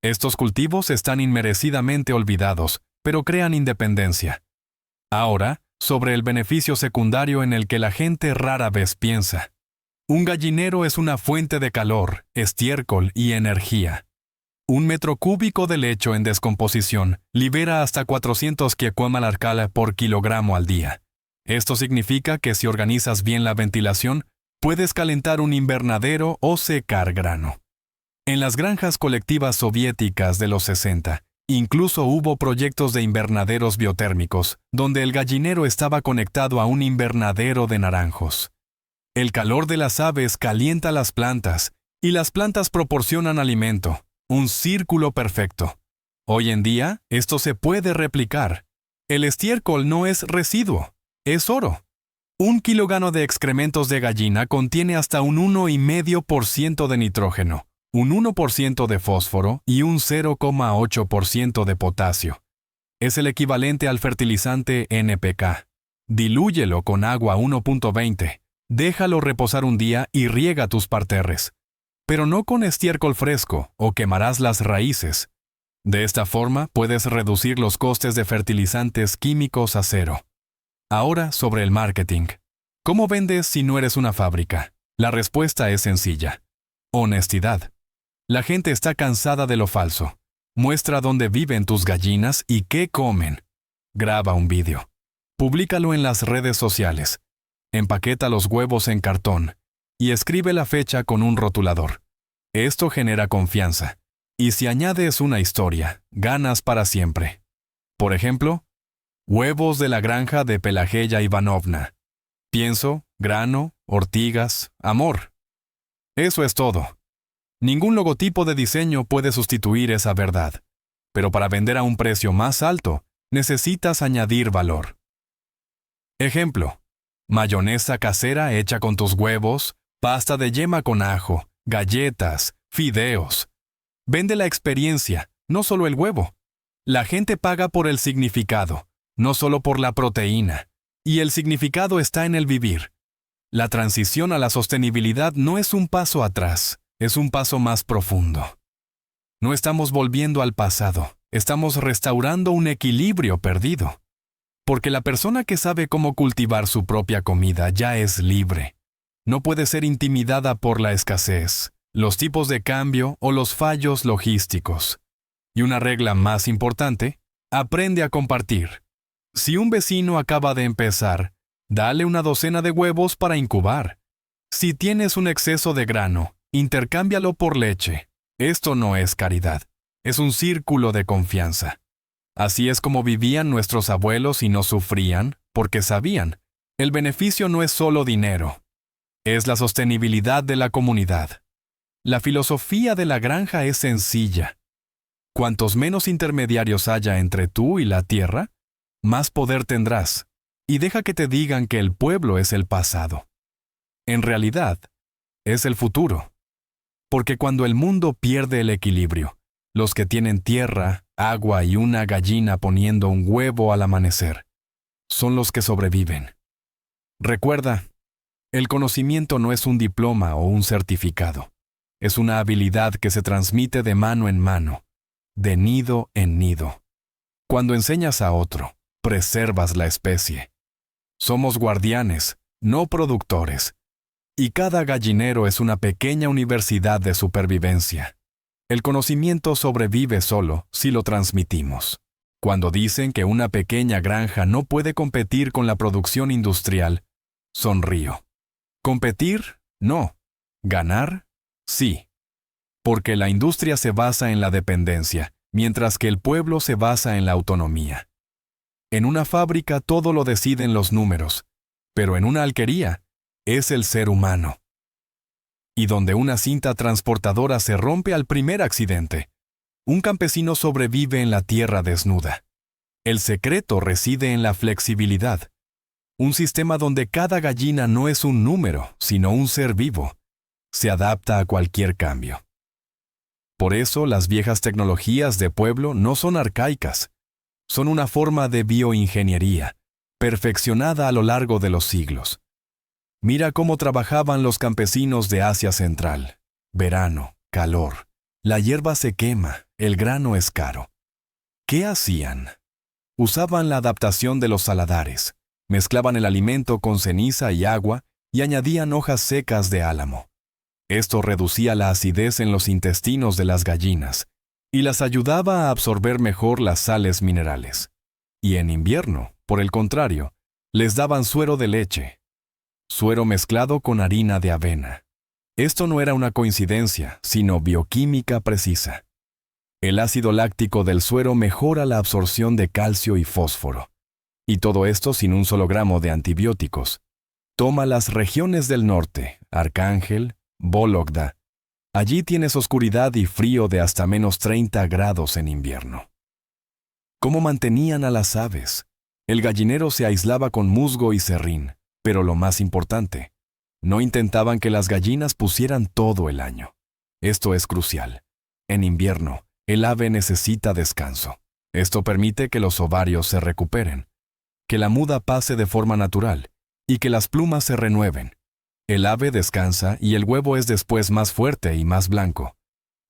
Estos cultivos están inmerecidamente olvidados, pero crean independencia. Ahora, sobre el beneficio secundario en el que la gente rara vez piensa. Un gallinero es una fuente de calor, estiércol y energía. 1 metro cúbico de lecho en descomposición libera hasta 400 kcal por kilogramo al día. Esto significa que si organizas bien la ventilación, puedes calentar un invernadero o secar grano. En las granjas colectivas soviéticas de los 60, incluso hubo proyectos de invernaderos biotérmicos, donde el gallinero estaba conectado a un invernadero de naranjos. El calor de las aves calienta las plantas, y las plantas proporcionan alimento, un círculo perfecto. Hoy en día, esto se puede replicar. El estiércol no es residuo, es oro. 1 kilogramo de excrementos de gallina contiene hasta un 1,5% de nitrógeno, un 1% de fósforo y un 0,8% de potasio. Es el equivalente al fertilizante NPK. Dilúyelo con agua 1.20. Déjalo reposar un día y riega tus parterres. Pero no con estiércol fresco o quemarás las raíces. De esta forma puedes reducir los costes de fertilizantes químicos a 0. Ahora sobre el marketing. ¿Cómo vendes si no eres una fábrica? La respuesta es sencilla. Honestidad. La gente está cansada de lo falso. Muestra dónde viven tus gallinas y qué comen. Graba un vídeo. Públicalo en las redes sociales. Empaqueta los huevos en cartón y escribe la fecha con un rotulador. Esto genera confianza. Y si añades una historia, ganas para siempre. Por ejemplo, huevos de la granja de Pelageya Ivanovna. Pienso, grano, ortigas, amor. Eso es todo. Ningún logotipo de diseño puede sustituir esa verdad. Pero para vender a un precio más alto, necesitas añadir valor. Ejemplo. Mayonesa casera hecha con tus huevos, pasta de yema con ajo, galletas, fideos. Vende la experiencia, no solo el huevo. La gente paga por el significado, no solo por la proteína. Y el significado está en el vivir. La transición a la sostenibilidad no es un paso atrás, es un paso más profundo. No estamos volviendo al pasado, estamos restaurando un equilibrio perdido. Porque la persona que sabe cómo cultivar su propia comida ya es libre. No puede ser intimidada por la escasez, los tipos de cambio o los fallos logísticos. Y una regla más importante, aprende a compartir. Si un vecino acaba de empezar, dale una docena de huevos para incubar. Si tienes un exceso de grano, intercámbialo por leche. Esto no es caridad, es un círculo de confianza. Así es como vivían nuestros abuelos y no sufrían, porque sabían, el beneficio no es solo dinero, es la sostenibilidad de la comunidad. La filosofía de la granja es sencilla. Cuantos menos intermediarios haya entre tú y la tierra, más poder tendrás, y deja que te digan que el pueblo es el pasado. En realidad, es el futuro. Porque cuando el mundo pierde el equilibrio, los que tienen tierra, agua y una gallina poniendo un huevo al amanecer son los que sobreviven. Recuerda, el conocimiento no es un diploma o un certificado. Es una habilidad que se transmite de mano en mano, de nido en nido. Cuando enseñas a otro, preservas la especie. Somos guardianes, no productores. Y cada gallinero es una pequeña universidad de supervivencia. El conocimiento sobrevive solo si lo transmitimos. Cuando dicen que una pequeña granja no puede competir con la producción industrial, sonrío. ¿Competir? No. ¿Ganar? Sí. Porque la industria se basa en la dependencia, mientras que el pueblo se basa en la autonomía. En una fábrica todo lo deciden los números, pero en una alquería es el ser humano. Y donde una cinta transportadora se rompe al primer accidente, un campesino sobrevive en la tierra desnuda. El secreto reside en la flexibilidad. Un sistema donde cada gallina no es un número, sino un ser vivo. Se adapta a cualquier cambio. Por eso las viejas tecnologías de pueblo no son arcaicas. Son una forma de bioingeniería, perfeccionada a lo largo de los siglos. Mira cómo trabajaban los campesinos de Asia Central. Verano, calor. La hierba se quema, el grano es caro. ¿Qué hacían? Usaban la adaptación de los saladares. Mezclaban el alimento con ceniza y agua y añadían hojas secas de álamo. Esto reducía la acidez en los intestinos de las gallinas y las ayudaba a absorber mejor las sales minerales. Y en invierno, por el contrario, les daban suero de leche, suero mezclado con harina de avena. Esto no era una coincidencia, sino bioquímica precisa. El ácido láctico del suero mejora la absorción de calcio y fósforo. Y todo esto sin un solo gramo de antibióticos. Toma las regiones del norte, Arcángel, Vologda. Allí tienes oscuridad y frío de hasta menos 30 grados en invierno. ¿Cómo mantenían a las aves? El gallinero se aislaba con musgo y serrín, pero lo más importante, no intentaban que las gallinas pusieran todo el año. Esto es crucial. En invierno, el ave necesita descanso. Esto permite que los ovarios se recuperen, que la muda pase de forma natural y que las plumas se renueven. El ave descansa y el huevo es después más fuerte y más blanco.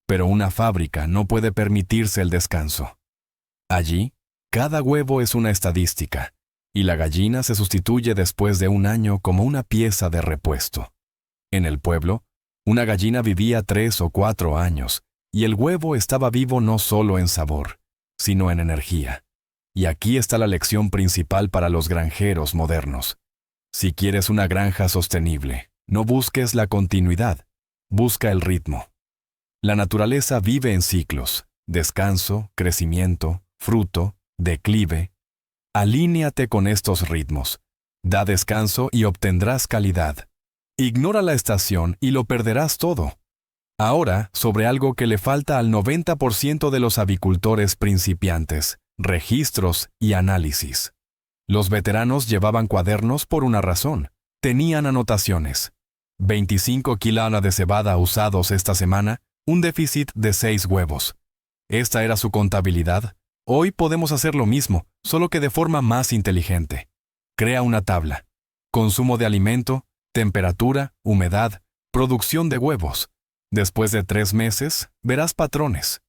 Pero una fábrica no puede permitirse el descanso. Allí, cada huevo es una estadística, y la gallina se sustituye después de un año como una pieza de repuesto. En el pueblo, una gallina vivía 3 o 4 años, y el huevo estaba vivo no solo en sabor, sino en energía. Y aquí está la lección principal para los granjeros modernos. Si quieres una granja sostenible, no busques la continuidad, busca el ritmo. La naturaleza vive en ciclos: descanso, crecimiento, fruto, declive. Alíneate con estos ritmos. Da descanso y obtendrás calidad. Ignora la estación y lo perderás todo. Ahora, sobre algo que le falta al 90% de los avicultores principiantes: registros y análisis. Los veteranos llevaban cuadernos por una razón. Tenían anotaciones. 25 kilos de cebada usados esta semana, un déficit de 6 huevos. Esta era su contabilidad. Hoy podemos hacer lo mismo, solo que de forma más inteligente. Crea una tabla. Consumo de alimento, temperatura, humedad, producción de huevos. Después de 3 meses, verás patrones.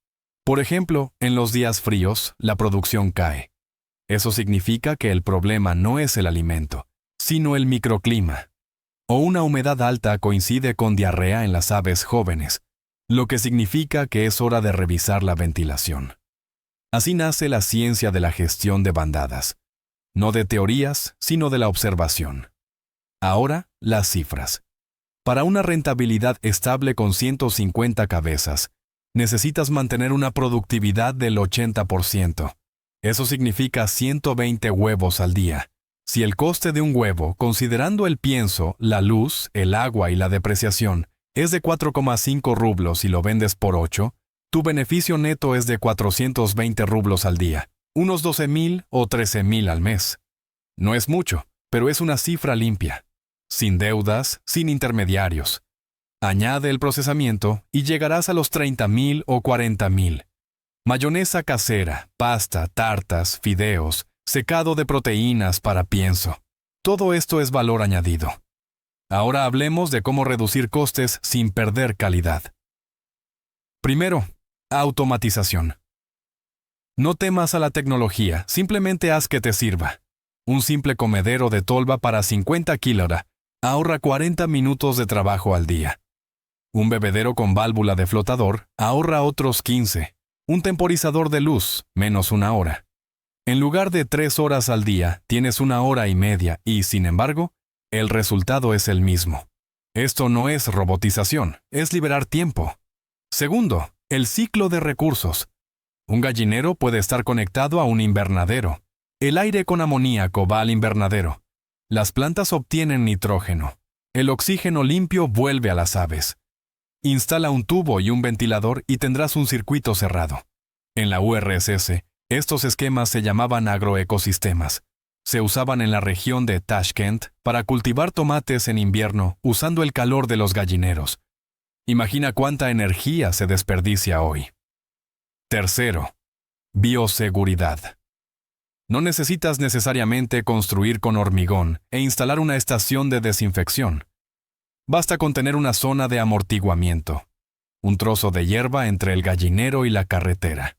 Por ejemplo, en los días fríos, la producción cae. Eso significa que el problema no es el alimento, sino el microclima. O una humedad alta coincide con diarrea en las aves jóvenes, lo que significa que es hora de revisar la ventilación. Así nace la ciencia de la gestión de bandadas. No de teorías, sino de la observación. Ahora, las cifras. Para una rentabilidad estable con 150 cabezas, necesitas mantener una productividad del 80%. Eso significa 120 huevos al día. Si el coste de un huevo, considerando el pienso, la luz, el agua y la depreciación, es de 4,5 rublos y lo vendes por 8, tu beneficio neto es de 420 rublos al día, unos 12,000 o 13,000 al mes. No es mucho, pero es una cifra limpia. Sin deudas, sin intermediarios. Añade el procesamiento y llegarás a los 30,000 o 40,000. Mayonesa casera, pasta, tartas, fideos, secado de proteínas para pienso. Todo esto es valor añadido. Ahora hablemos de cómo reducir costes sin perder calidad. Primero, automatización. No temas a la tecnología, simplemente haz que te sirva. Un simple comedero de tolva para 50 kg ahorra 40 minutos de trabajo al día. Un bebedero con válvula de flotador ahorra otros 15. Un temporizador de luz, menos 1 hora. En lugar de 3 horas al día, tienes 1 hora y media y, sin embargo, el resultado es el mismo. Esto no es robotización, es liberar tiempo. Segundo, el ciclo de recursos. Un gallinero puede estar conectado a un invernadero. El aire con amoníaco va al invernadero. Las plantas obtienen nitrógeno. El oxígeno limpio vuelve a las aves. Instala un tubo y un ventilador y tendrás un circuito cerrado. En la URSS, estos esquemas se llamaban agroecosistemas. Se usaban en la región de Tashkent para cultivar tomates en invierno usando el calor de los gallineros. Imagina cuánta energía se desperdicia hoy. Tercero, bioseguridad. No necesitas necesariamente construir con hormigón e instalar una estación de desinfección. Basta con tener una zona de amortiguamiento, un trozo de hierba entre el gallinero y la carretera.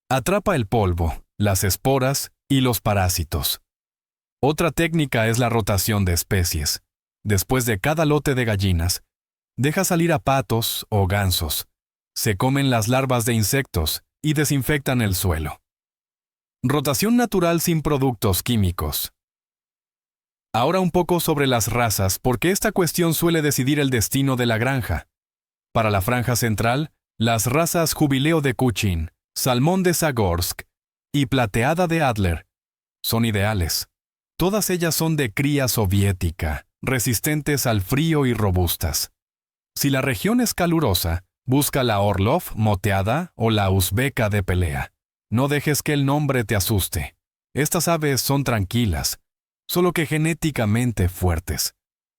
Atrapa el polvo, las esporas y los parásitos. Otra técnica es la rotación de especies. Después de cada lote de gallinas, deja salir a patos o gansos. Se comen las larvas de insectos y desinfectan el suelo. Rotación natural sin productos químicos. Ahora un poco sobre las razas, porque esta cuestión suele decidir el destino de la granja. Para la franja central, las razas Jubileo de Kuchin, Salmón de Zagorsk y Plateada de Adler son ideales. Todas ellas son de cría soviética, resistentes al frío y robustas. Si la región es calurosa, busca la Orlov moteada o la uzbeca de pelea. No dejes que el nombre te asuste. Estas aves son tranquilas, solo que genéticamente fuertes.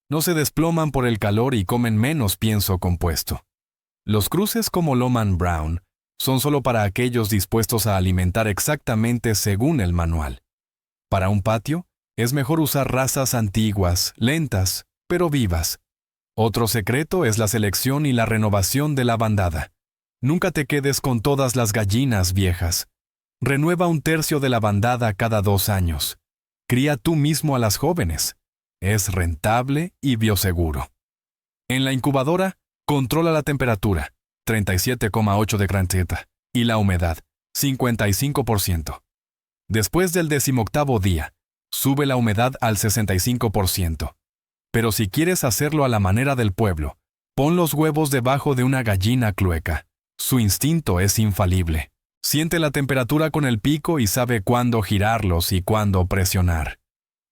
No se desploman por el calor y comen menos pienso compuesto. Los cruces como Lohmann Brown son solo para aquellos dispuestos a alimentar exactamente según el manual. Para un patio, es mejor usar razas antiguas, lentas, pero vivas. Otro secreto es la selección y la renovación de la bandada. Nunca te quedes con todas las gallinas viejas. Renueva 1/3 de la bandada cada 2 años. Cría tú mismo a las jóvenes. Es rentable y bioseguro. En la incubadora, controla la temperatura, 37,8 de Granteta, y la humedad, 55%. Después del 18º día, sube la humedad al 65%. Pero si quieres hacerlo a la manera del pueblo, pon los huevos debajo de una gallina clueca. Su instinto es infalible. Siente la temperatura con el pico y sabe cuándo girarlos y cuándo presionar.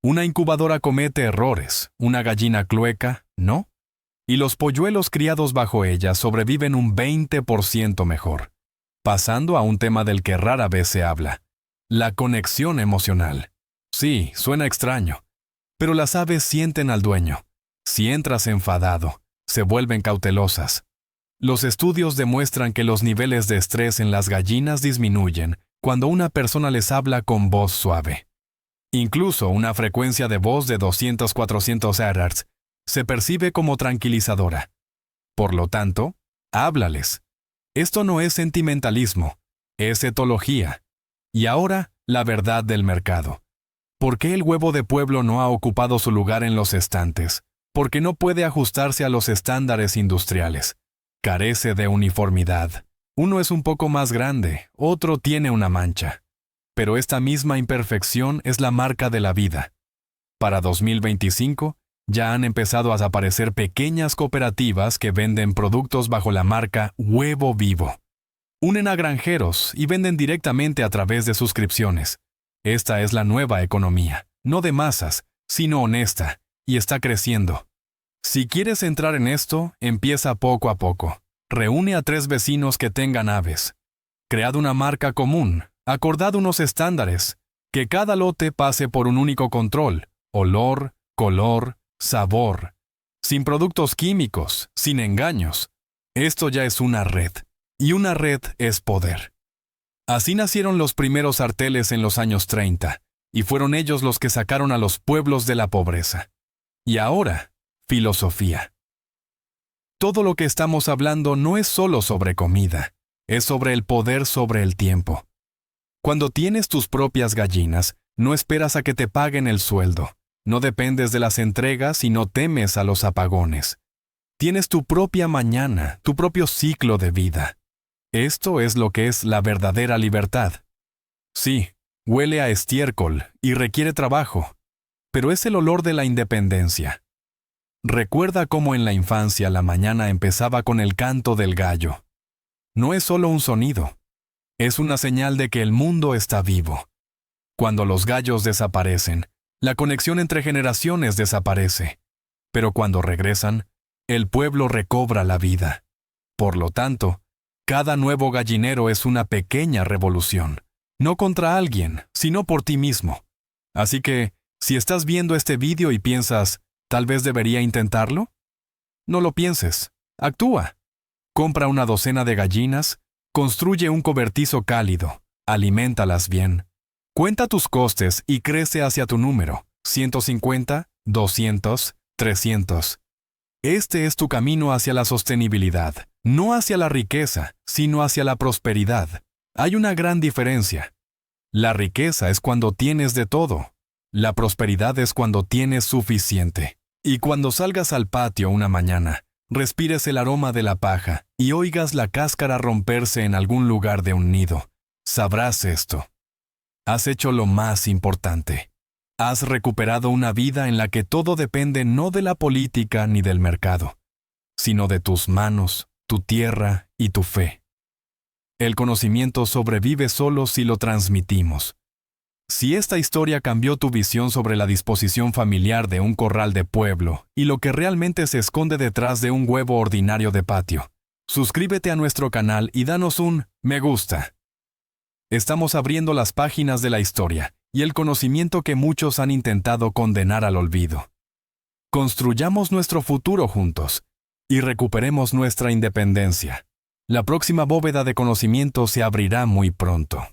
Una incubadora comete errores, una gallina clueca, ¿no? Y los polluelos criados bajo ella sobreviven un 20% mejor. Pasando a un tema del que rara vez se habla. La conexión emocional. Sí, suena extraño. Pero las aves sienten al dueño. Si entras enfadado, se vuelven cautelosas. Los estudios demuestran que los niveles de estrés en las gallinas disminuyen cuando una persona les habla con voz suave. Incluso una frecuencia de voz de 200-400 Hz se percibe como tranquilizadora. Por lo tanto, háblales. Esto no es sentimentalismo, es etología. Y ahora, la verdad del mercado. ¿Por qué el huevo de pueblo no ha ocupado su lugar en los estantes? Porque no puede ajustarse a los estándares industriales. Carece de uniformidad. Uno es un poco más grande, otro tiene una mancha. Pero esta misma imperfección es la marca de la vida. Para 2025, ya han empezado a aparecer pequeñas cooperativas que venden productos bajo la marca Huevo Vivo. Unen a granjeros y venden directamente a través de suscripciones. Esta es la nueva economía, no de masas, sino honesta, y está creciendo. Si quieres entrar en esto, empieza poco a poco. Reúne a 3 vecinos que tengan aves. Cread una marca común, acordad unos estándares, que cada lote pase por un único control, olor, color, sabor, sin productos químicos, sin engaños. Esto ya es una red, y una red es poder. Así nacieron los primeros arteles en los años 30, y fueron ellos los que sacaron a los pueblos de la pobreza. Y ahora, filosofía. Todo lo que estamos hablando no es solo sobre comida, es sobre el poder sobre el tiempo. Cuando tienes tus propias gallinas, no esperas a que te paguen el sueldo, no dependes de las entregas y no temes a los apagones. Tienes tu propia mañana, tu propio ciclo de vida. Esto es lo que es la verdadera libertad. Sí, huele a estiércol y requiere trabajo, pero es el olor de la independencia. Recuerda cómo en la infancia la mañana empezaba con el canto del gallo. No es solo un sonido, es una señal de que el mundo está vivo. Cuando los gallos desaparecen, la conexión entre generaciones desaparece, pero cuando regresan, el pueblo recobra la vida. Por lo tanto, cada nuevo gallinero es una pequeña revolución, no contra alguien, sino por ti mismo. Así que, si estás viendo este vídeo y piensas, ¿tal vez debería intentarlo? No lo pienses, actúa. Compra una docena de gallinas, construye un cobertizo cálido, aliméntalas bien. Cuenta tus costes y crece hacia tu número, 150, 200, 300. Este es tu camino hacia la sostenibilidad, no hacia la riqueza, sino hacia la prosperidad. Hay una gran diferencia. La riqueza es cuando tienes de todo. La prosperidad es cuando tienes suficiente. Y cuando salgas al patio una mañana, respires el aroma de la paja y oigas la cáscara romperse en algún lugar de un nido, sabrás esto. Has hecho lo más importante. Has recuperado una vida en la que todo depende no de la política ni del mercado, sino de tus manos, tu tierra y tu fe. El conocimiento sobrevive solo si lo transmitimos. Si esta historia cambió tu visión sobre la disposición familiar de un corral de pueblo y lo que realmente se esconde detrás de un huevo ordinario de patio, suscríbete a nuestro canal y danos un me gusta. Estamos abriendo las páginas de la historia y el conocimiento que muchos han intentado condenar al olvido. Construyamos nuestro futuro juntos y recuperemos nuestra independencia. La próxima bóveda de conocimiento se abrirá muy pronto.